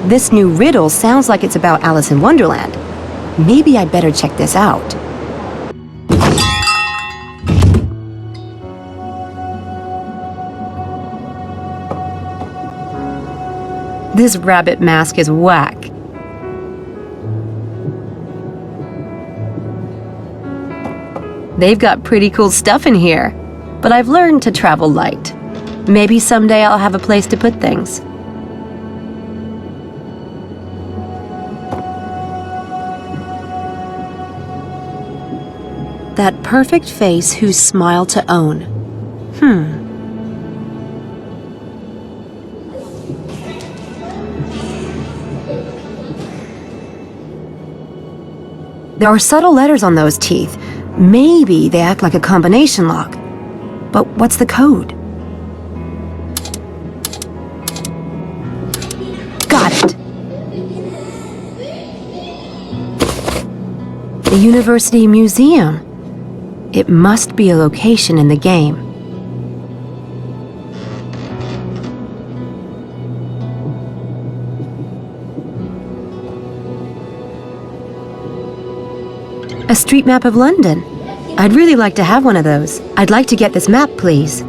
This new riddle sounds like it's about Alice in Wonderland. Maybe I'd better check this out. This rabbit mask is whack. They've got pretty cool stuff in here, but I've learned to travel light. Maybe someday I'll have a place to put things. That perfect face whose smile to own. There are subtle letters on those teeth. Maybe they act like a combination lock. But what's the code? Got it. The University Museum. It must be a location in the game. A street map of London. I'd really like to have one of those. I'd like to get this map, please.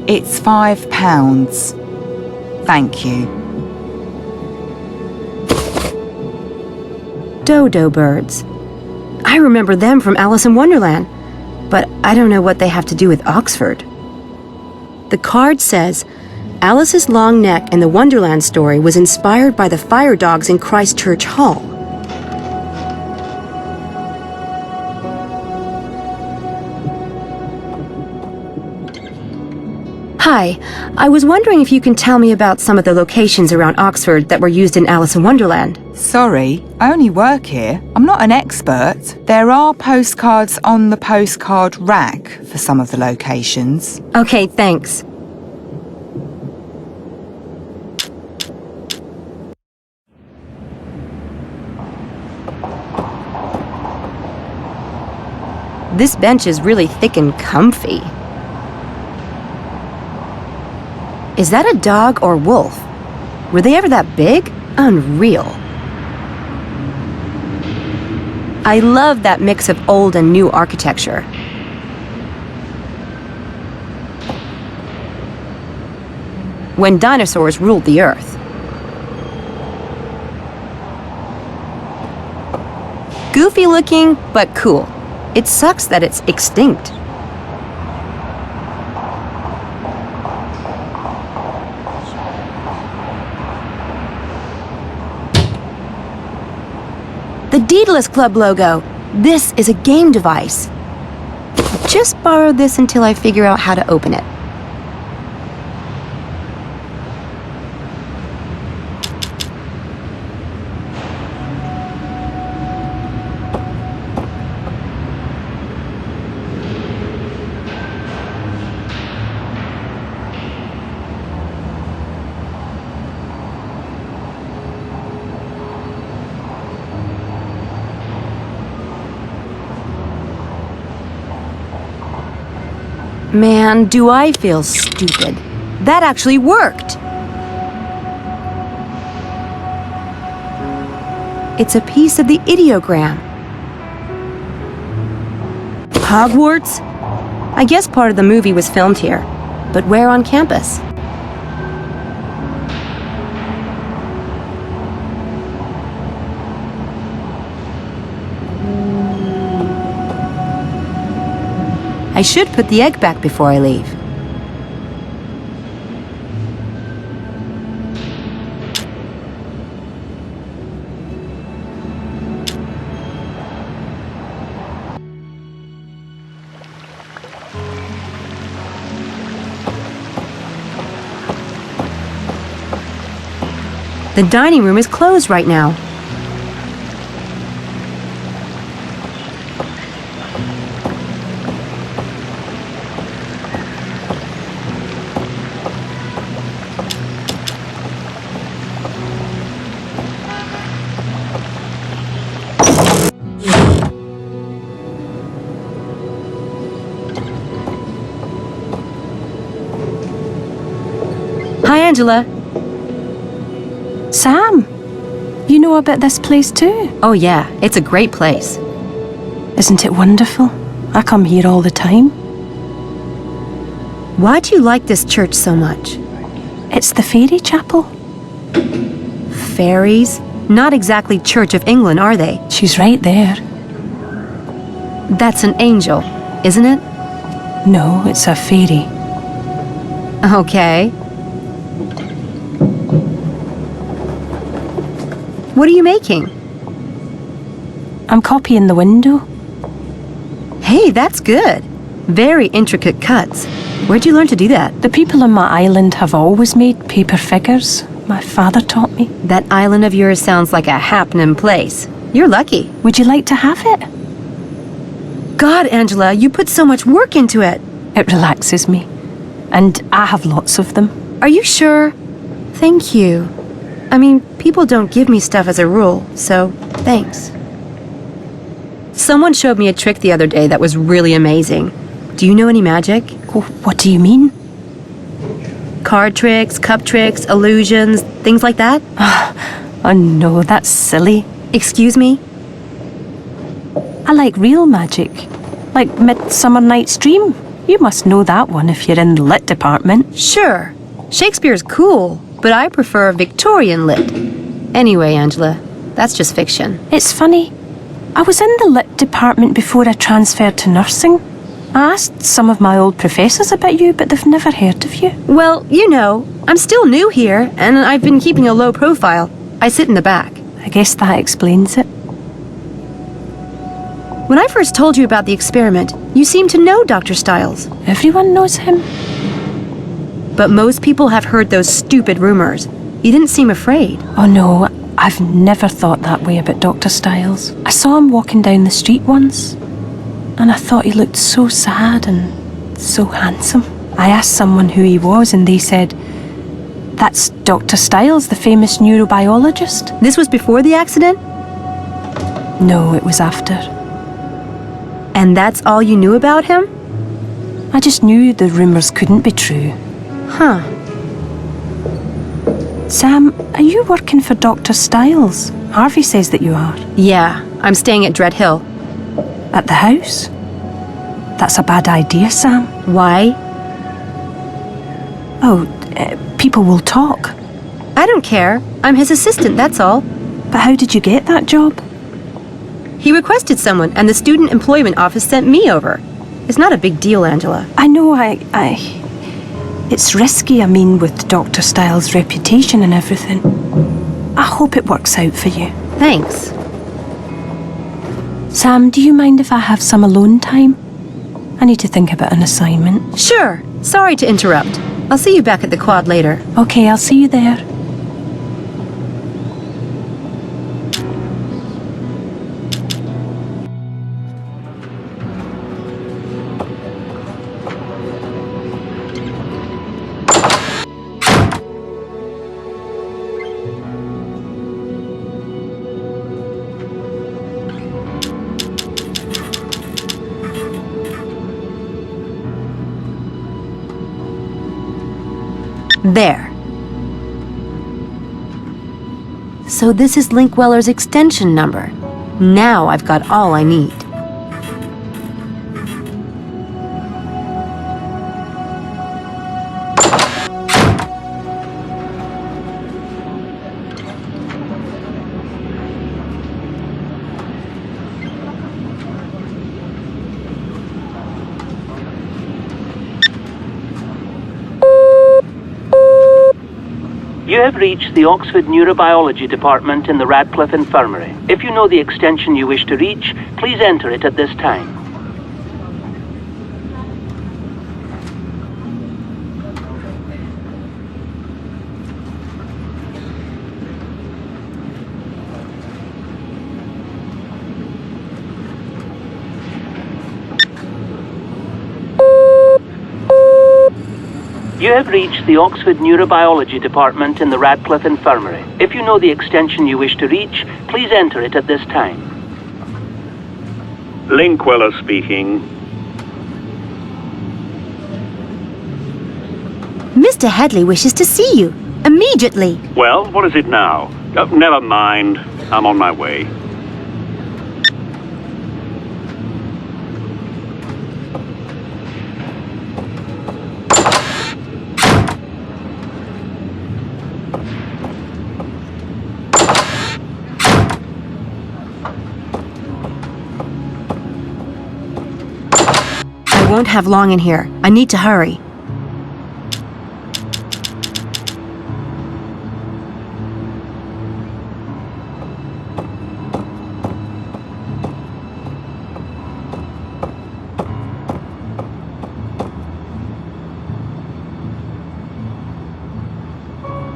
It's £5. Thank you. Dodo birds. I remember them from Alice in Wonderland, but I don't know what they have to do with Oxford. The card says, Alice's long neck in the Wonderland story was inspired by the fire dogs in Christchurch Hall. Hi, I was wondering if you can tell me about some of the locations around Oxford that were used in Alice in Wonderland. Sorry, I only work here. I'm not an expert. There are postcards on the postcard rack for some of the locations. Okay, thanks. This bench is really thick and comfy. Is that a dog or wolf? Were they ever that big? Unreal. I love that mix of old and new architecture. When dinosaurs ruled the earth. Goofy looking, but cool. It sucks that it's extinct. The Daedalus Club logo. This is a game device. I'll just borrow this until I figure out how to open it. Man, do I feel stupid. That actually worked! It's a piece of the ideogram. Hogwarts? I guess part of the movie was filmed here, but where on campus? I should put the egg back before I leave. The dining room is closed right now. Hi, Angela. Sam, you know about this place too? Oh yeah, it's a great place. Isn't it wonderful? I come here all the time. Why do you like this church so much? It's the fairy chapel. Fairies? Not exactly Church of England, are they? She's right there. That's an angel, isn't it? No, it's a fairy. Okay. What are you making? I'm copying the window. Hey, that's good. Very intricate cuts. Where'd you learn to do that? The people on my island have always made paper figures. My father taught me. That island of yours sounds like a happening place. You're lucky. Would you like to have it? God, Angela, you put so much work into it. It relaxes me. And I have lots of them. Are you sure? Thank you. I mean, people don't give me stuff as a rule, so thanks. Someone showed me a trick the other day that was really amazing. Do you know any magic? Oh, what do you mean? Card tricks, cup tricks, illusions, things like that? Oh no, that's silly. Excuse me? I like real magic. Like Midsummer Night's Dream. You must know that one if you're in the lit department. Sure. Shakespeare's cool, but I prefer Victorian lit. Anyway, Angela, that's just fiction. It's funny. I was in the lit department before I transferred to nursing. I asked some of my old professors about you, but they've never heard of you. Well, you know, I'm still new here, and I've been keeping a low profile. I sit in the back. I guess that explains it. When I first told you about the experiment, you seemed to know Dr. Stiles. Everyone knows him. But most people have heard those stupid rumors. You didn't seem afraid. Oh no, I've never thought that way about Dr. Stiles. I saw him walking down the street once, and I thought he looked so sad and so handsome. I asked someone who he was, and they said, "That's Dr. Stiles, the famous neurobiologist." This was before the accident? No, it was after. And that's all you knew about him? I just knew the rumors couldn't be true. Huh. Sam, are you working for Dr. Stiles? Harvey says that you are. Yeah, I'm staying at Dread Hill. At the house? That's a bad idea, Sam. Why? Oh, people will talk. I don't care. I'm his assistant, that's all. But how did you get that job? He requested someone, and the Student Employment Office sent me over. It's not a big deal, Angela. I know, It's risky, I mean, with Dr. Stiles' reputation and everything. I hope it works out for you. Thanks. Sam, do you mind if I have some alone time? I need to think about an assignment. Sure. Sorry to interrupt. I'll see you back at the quad later. Okay, I'll see you there. There. So this is Linkweller's extension number. Now I've got all I need. You have reached the Oxford Neurobiology Department in the Radcliffe Infirmary. If you know the extension you wish to reach, please enter it at this time. You have reached the Oxford Neurobiology Department in the Radcliffe Infirmary. If you know the extension you wish to reach, please enter it at this time. Linkweller speaking. Mr. Headley wishes to see you. immediately. Well, what is it now? Never mind. I'm on my way. I won't have long in here. I need to hurry.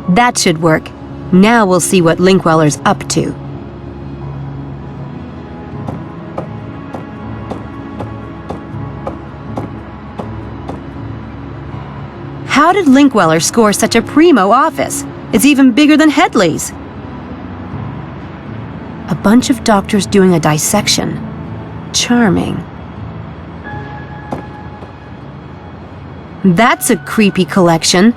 That should work. Now we'll see what Linkweller's up to. How did Linkweller score such a primo office? It's even bigger than Headley's. A bunch of doctors doing a dissection. Charming. That's a creepy collection.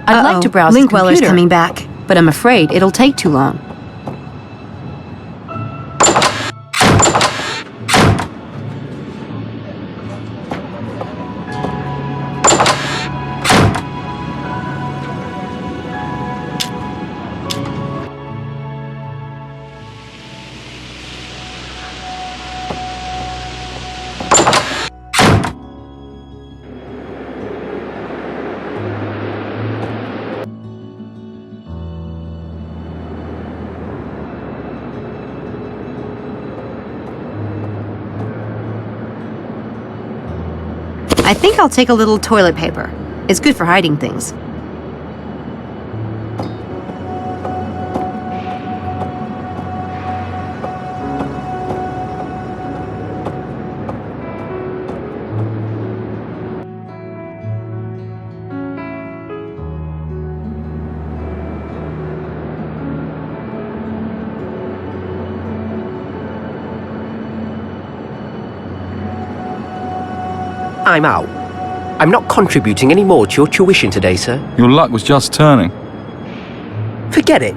I'd like to browse Linkweller's coming back, but I'm afraid it'll take too long. I think I'll take a little toilet paper. It's good for hiding things. I'm out. I'm not contributing any more to your tuition today, sir. Your luck was just turning. Forget it.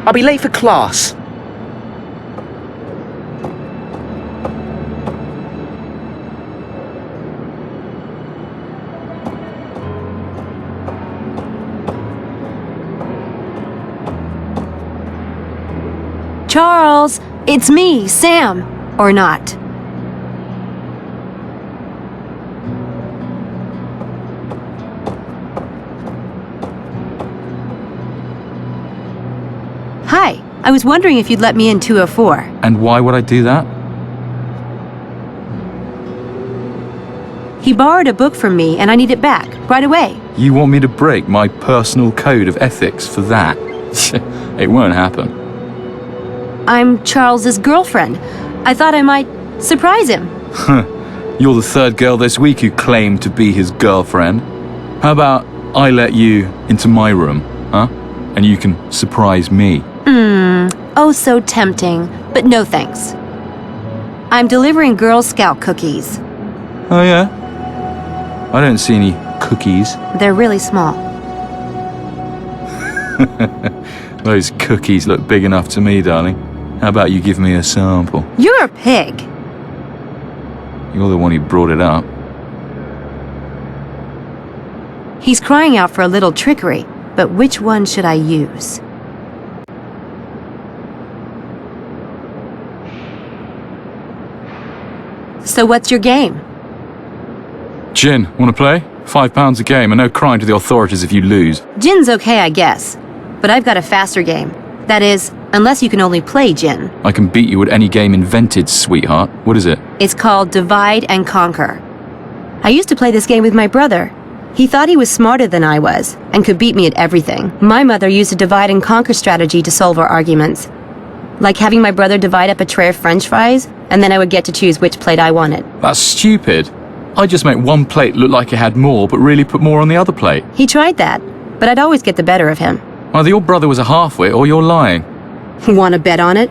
I'll be late for class. Charles, it's me, Sam. Or not. Hi, I was wondering if you'd let me in 204. And why would I do that? He borrowed a book from me and I need it back, right away. You want me to break my personal code of ethics for that? It won't happen. I'm Charles's girlfriend. I thought I might surprise him. You're the third girl this week who claimed to be his girlfriend. How about I let you into my room, huh? And you can surprise me. Oh, so tempting, but no thanks. I'm delivering Girl Scout cookies. Oh yeah? I don't see any cookies. They're really small. Those cookies look big enough to me, darling. How about you give me a sample? You're a pig. You're the one who brought it up. He's crying out for a little trickery, but which one should I use? So what's your game? Gin, wanna play? £5 a game and no crying to the authorities if you lose. Gin's okay, I guess. But I've got a faster game. That is, unless you can only play gin. I can beat you at any game invented, sweetheart. What is it? It's called Divide and Conquer. I used to play this game with my brother. He thought he was smarter than I was, and could beat me at everything. My mother used a divide and conquer strategy to solve our arguments. Like having my brother divide up a tray of French fries, and then I would get to choose which plate I wanted. That's stupid. I just make one plate look like it had more, but really put more on the other plate. He tried that, but I'd always get the better of him. Either your brother was a half-wit or you're lying. Want to bet on it?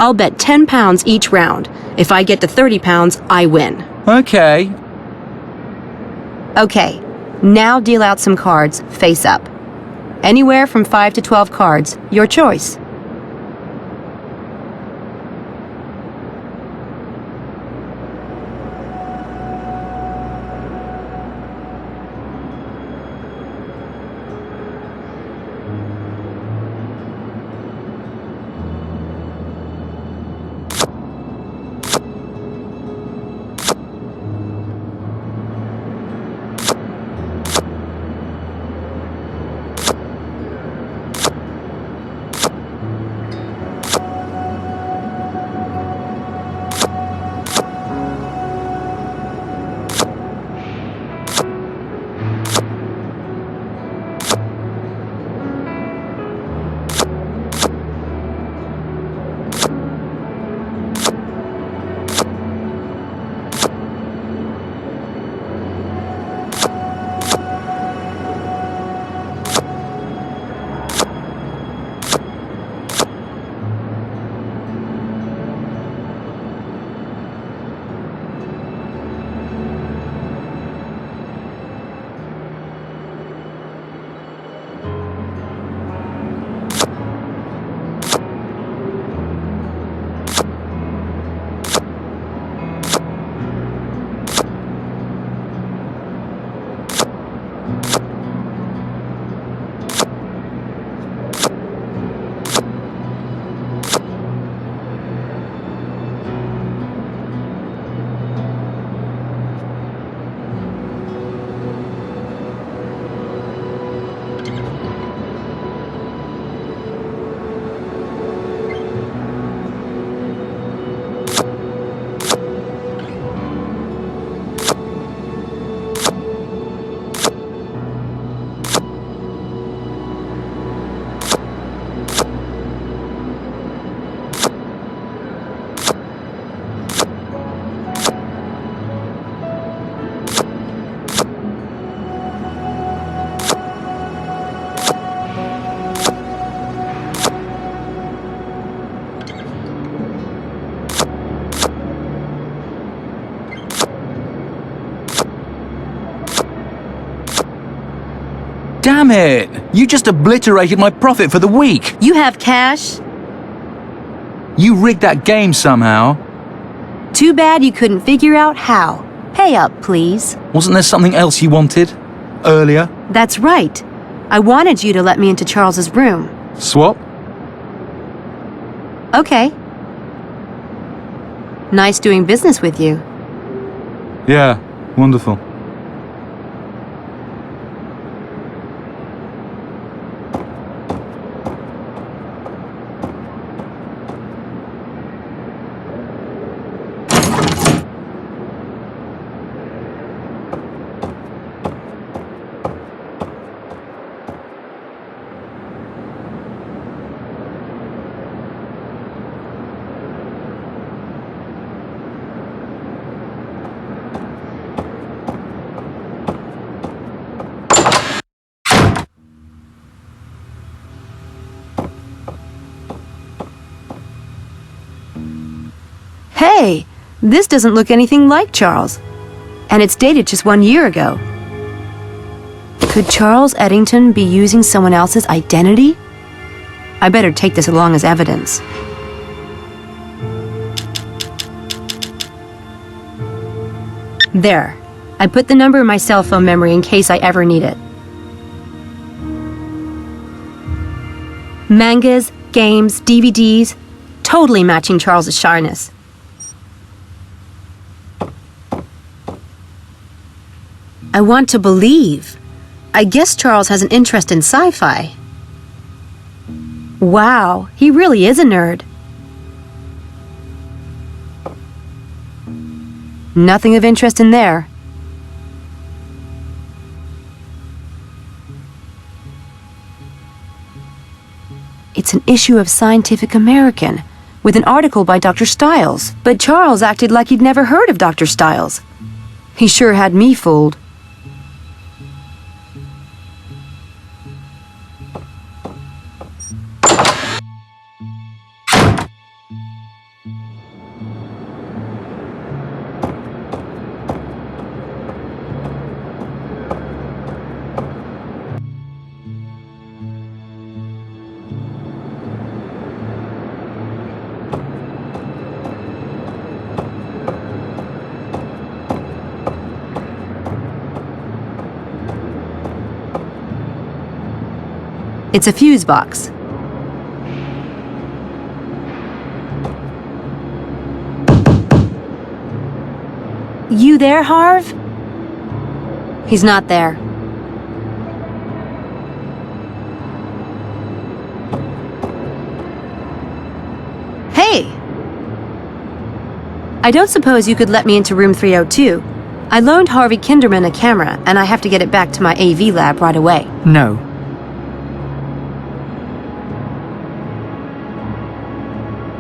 I'll bet £10 each round. If I get to £30, I win. Okay. Okay, now deal out some cards, face up. Anywhere from 5 to 12 cards, your choice. Damn it! You just obliterated my profit for the week! You have cash? You rigged that game somehow. Too bad you couldn't figure out how. Pay up, please. Wasn't there something else you wanted? Earlier? That's right. I wanted you to let me into Charles's room. Swap? Okay. Nice doing business with you. Yeah, wonderful. Hey, this doesn't look anything like Charles. And it's dated just 1 year ago. Could Charles Eddington be using someone else's identity? I better take this along as evidence. There. I put the number in my cell phone memory in case I ever need it. Mangas, games, DVDs, totally matching Charles's shyness. I want to believe. I guess Charles has an interest in sci-fi. Wow, he really is a nerd. Nothing of interest in there. It's an issue of Scientific American, with an article by Dr. Stiles. But Charles acted like he'd never heard of Dr. Stiles. He sure had me fooled. It's a fuse box. You there, Harv? He's not there. Hey! I don't suppose you could let me into room 302. I loaned Harvey Kinderman a camera, and I have to get it back to my AV lab right away. No.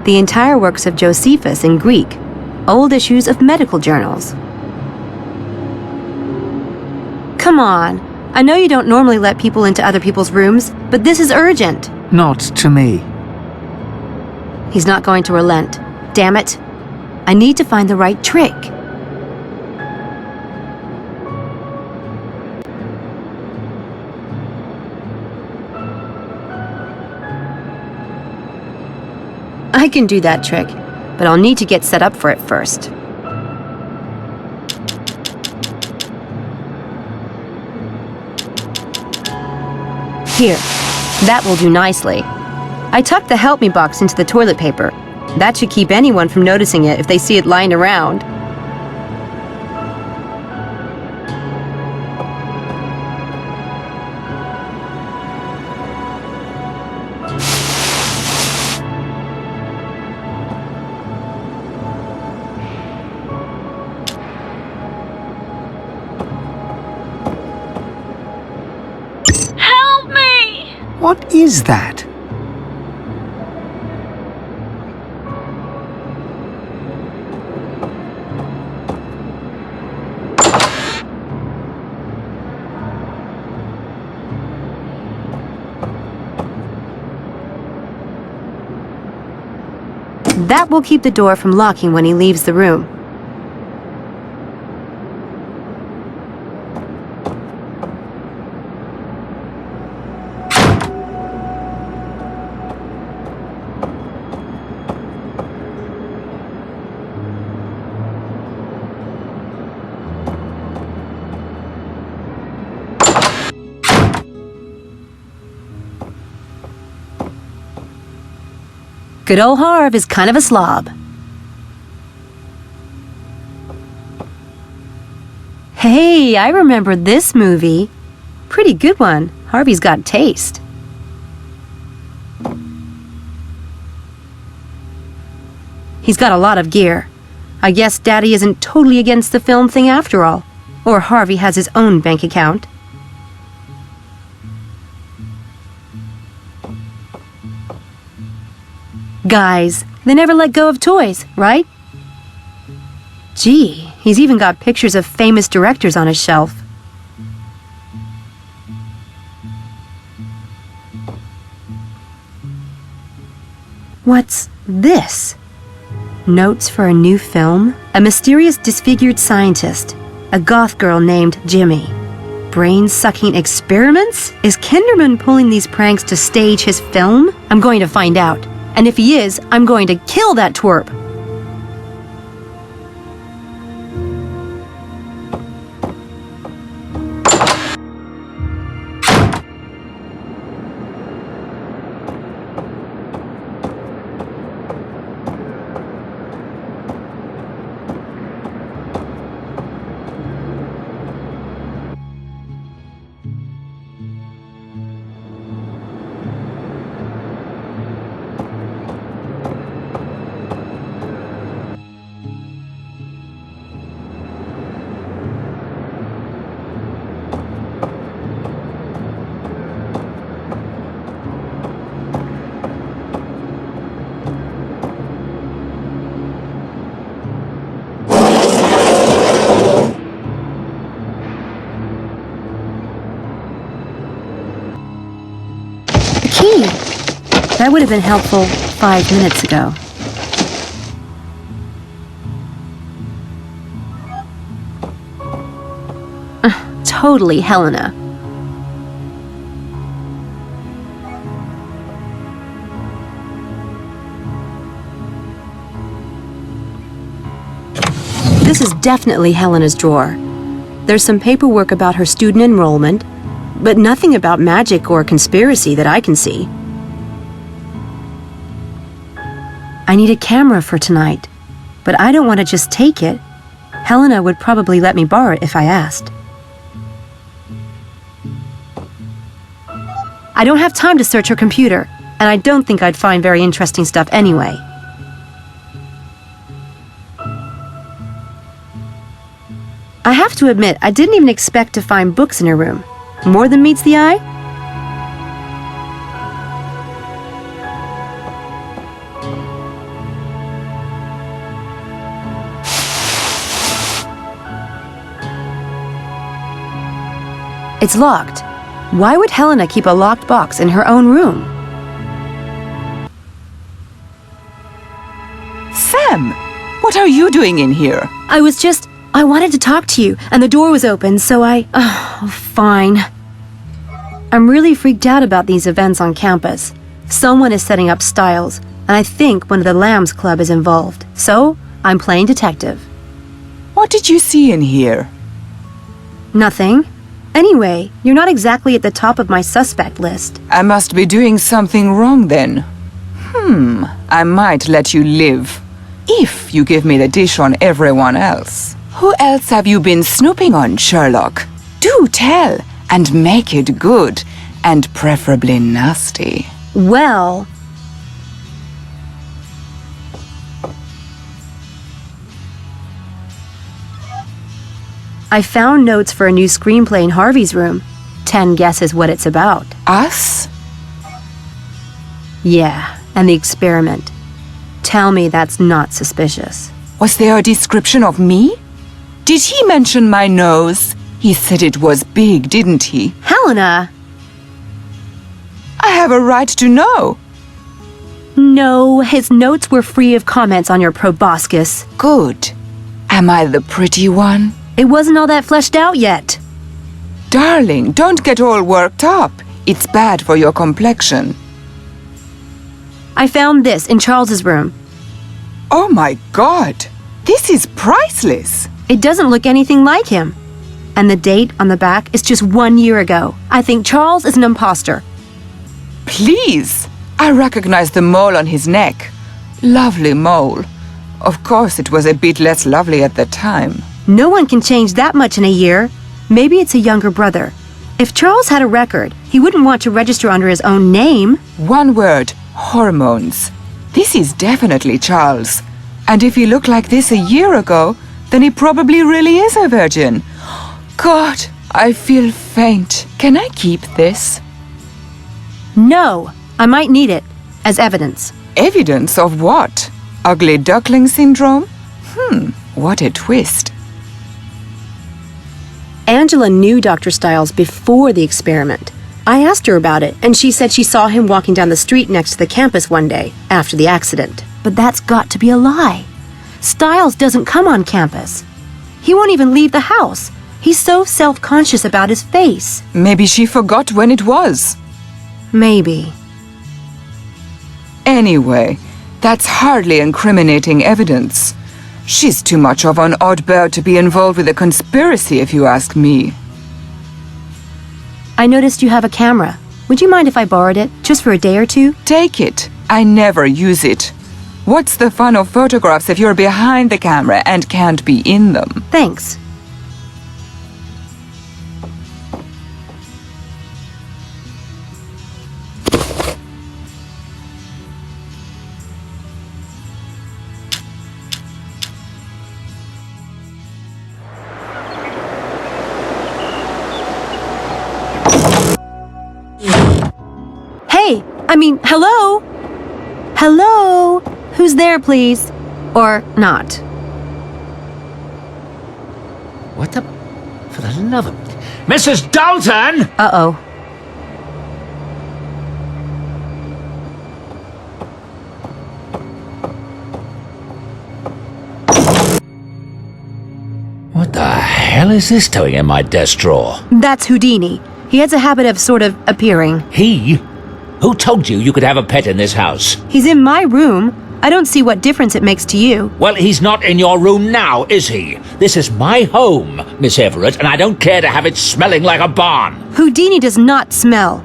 The entire works of Josephus in Greek, old issues of medical journals. Come on, I know you don't normally let people into other people's rooms, but this is urgent. Not to me. He's not going to relent. Damn it. I need to find the right trick. I can do that trick, but I'll need to get set up for it first. Here, that will do nicely. I tucked the help me box into the toilet paper. That should keep anyone from noticing it if they see it lying around. What is that? That will keep the door from locking when he leaves the room. Good old Harv is kind of a slob. Hey, I remember this movie. Pretty good one. Harvey's got taste. He's got a lot of gear. I guess Daddy isn't totally against the film thing after all. Or Harvey has his own bank account. Guys, they never let go of toys, right? Gee, he's even got pictures of famous directors on his shelf. What's this? Notes for a new film? A mysterious disfigured scientist. A goth girl named Jimmy. Brain-sucking experiments? Is Kinderman pulling these pranks to stage his film? I'm going to find out. And if he is, I'm going to kill that twerp. Key! That would have been helpful 5 minutes ago. Totally Helena. This is definitely Helena's drawer. There's some paperwork about her student enrollment, but nothing about magic or conspiracy that I can see. I need a camera for tonight, but I don't want to just take it. Helena would probably let me borrow it if I asked. I don't have time to search her computer, and I don't think I'd find very interesting stuff anyway. I have to admit, I didn't even expect to find books in her room. More than meets the eye? It's locked. Why would Helena keep a locked box in her own room? Sam, what are you doing in here? I wanted to talk to you, and the door was open, so fine. I'm really freaked out about these events on campus. Someone is setting up Styles, and I think one of the Lambs Club is involved. So, I'm playing detective. What did you see in here? Nothing. Anyway, you're not exactly at the top of my suspect list. I must be doing something wrong then. I might let you live. If you give me the dish on everyone else. Who else have you been snooping on, Sherlock? Do tell, and make it good, and preferably nasty. Well... I found notes for a new screenplay in Harvey's room. 10 guesses what it's about. Us? Yeah, and the experiment. Tell me that's not suspicious. Was there a description of me? Did he mention my nose? He said it was big, didn't he? Helena! I have a right to know. No, his notes were free of comments on your proboscis. Good. Am I the pretty one? It wasn't all that fleshed out yet. Darling, don't get all worked up. It's bad for your complexion. I found this in Charles's room. Oh my God! This is priceless! It doesn't look anything like him. And the date on the back is just 1 year ago. I think Charles is an imposter. Please! I recognize the mole on his neck. Lovely mole. Of course, it was a bit less lovely at the time. No one can change that much in a year. Maybe it's a younger brother. If Charles had a record, he wouldn't want to register under his own name. One word, hormones. This is definitely Charles. And if he looked like this a year ago, then he probably really is a virgin. God, I feel faint. Can I keep this? No, I might need it as evidence. Evidence of what? Ugly duckling syndrome? What a twist. Angela knew Dr. Styles before the experiment. I asked her about it, and she said she saw him walking down the street next to the campus one day, after the accident. But that's got to be a lie. Styles doesn't come on campus. He won't even leave the house. He's so self-conscious about his face. Maybe she forgot when it was. Maybe. Anyway, that's hardly incriminating evidence. She's too much of an odd bird to be involved with a conspiracy, if you ask me. I noticed you have a camera. Would you mind if I borrowed it, just for a day or two? Take it. I never use it. What's the fun of photographs if you're behind the camera and can't be in them? Thanks. Hey, hello? Hello? Who's there, please? Or not? What the... For the love of... Mrs. Dalton! Uh-oh. What the hell is this doing in my desk drawer? That's Houdini. He has a habit of sort of appearing. He? Who told you you could have a pet in this house? He's in my room. I don't see what difference it makes to you. Well, he's not in your room now, is he? This is my home, Miss Everett, and I don't care to have it smelling like a barn. Houdini does not smell.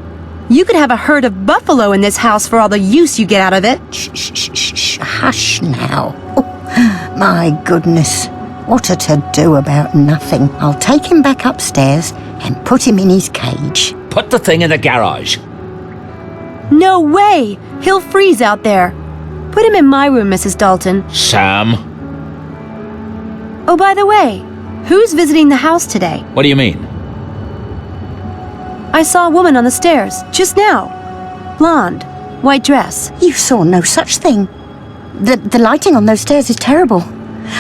You could have a herd of buffalo in this house for all the use you get out of it. Shh, shh, shh, shh, shh. Hush now. Oh, my goodness. What a to-do about nothing. I'll take him back upstairs and put him in his cage. Put the thing in the garage. No way! He'll freeze out there. Put him in my room, Mrs. Dalton. Sam. Oh, by the way, who's visiting the house today? What do you mean? I saw a woman on the stairs, just now. Blonde, white dress. You saw no such thing. The lighting on those stairs is terrible.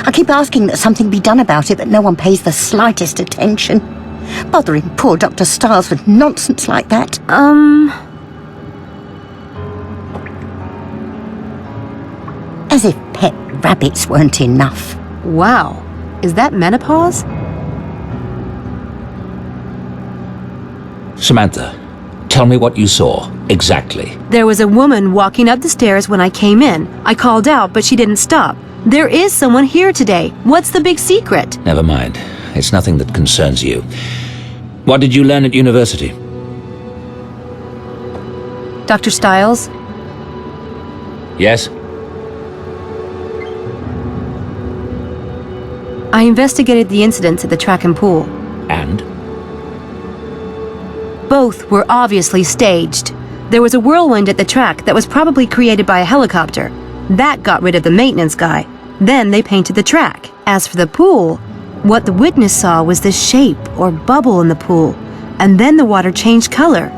I keep asking that something be done about it, but no one pays the slightest attention. Bothering poor Dr. Stiles with nonsense like that. As if pet rabbits weren't enough. Wow, is that menopause? Samantha, tell me what you saw, exactly. There was a woman walking up the stairs when I came in. I called out, but she didn't stop. There is someone here today. What's the big secret? Never mind. It's nothing that concerns you. What did you learn at university? Dr. Stiles? Yes? I investigated the incidents at the track and pool. And? Both were obviously staged. There was a whirlwind at the track that was probably created by a helicopter. That got rid of the maintenance guy. Then they painted the track. As for the pool, what the witness saw was this shape or bubble in the pool, and then the water changed color.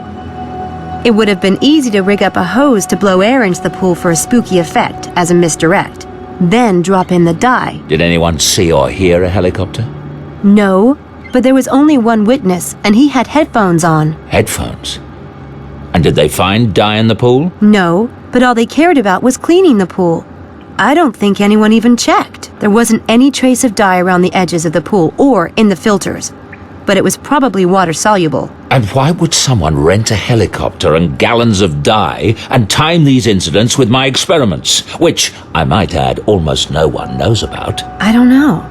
It would have been easy to rig up a hose to blow air into the pool for a spooky effect as a misdirect, then drop in the dye. Did anyone see or hear a helicopter? No, but there was only one witness, and he had headphones on. Headphones? And did they find dye in the pool? No, but all they cared about was cleaning the pool. I don't think anyone even checked. There wasn't any trace of dye around the edges of the pool or in the filters, but it was probably water-soluble. And why would someone rent a helicopter and gallons of dye and time these incidents with my experiments, which, I might add, almost no one knows about? I don't know.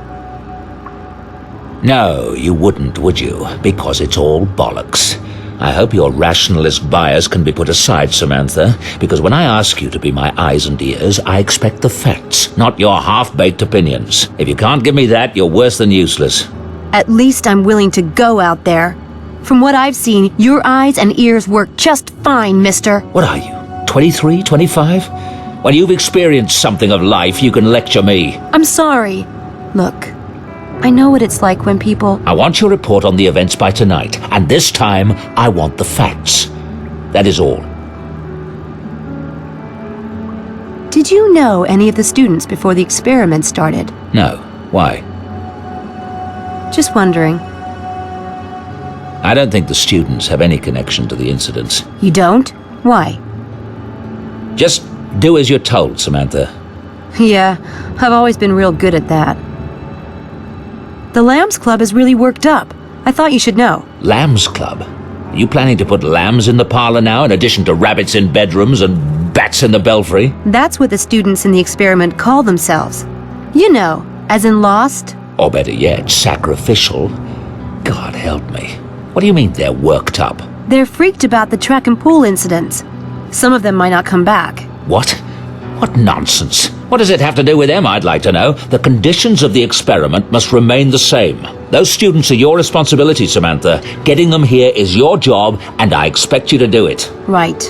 No, you wouldn't, would you? Because it's all bollocks. I hope your rationalist bias can be put aside, Samantha, because when I ask you to be my eyes and ears, I expect the facts, not your half-baked opinions. If you can't give me that, you're worse than useless. At least I'm willing to go out there. From what I've seen, your eyes and ears work just fine, mister. What are you, 23, 25? When you've experienced something of life, you can lecture me. I'm sorry. Look, I know what it's like when people... I want your report on the events by tonight, and this time, I want the facts. That is all. Did you know any of the students before the experiment started? No. Why? Just wondering. I don't think the students have any connection to the incidents. You don't? Why? Just do as you're told, Samantha. Yeah, I've always been real good at that. The Lambs Club is really worked up. I thought you should know. Lambs Club? Are you planning to put lambs in the parlor now, in addition to rabbits in bedrooms and bats in the belfry? That's what the students in the experiment call themselves. You know, as in Lost. Or better yet, sacrificial. God help me. What do you mean they're worked up? They're freaked about the track and pool incidents. Some of them might not come back. What? What nonsense. What does it have to do with them, I'd like to know? The conditions of the experiment must remain the same. Those students are your responsibility, Samantha. Getting them here is your job, and I expect you to do it. Right.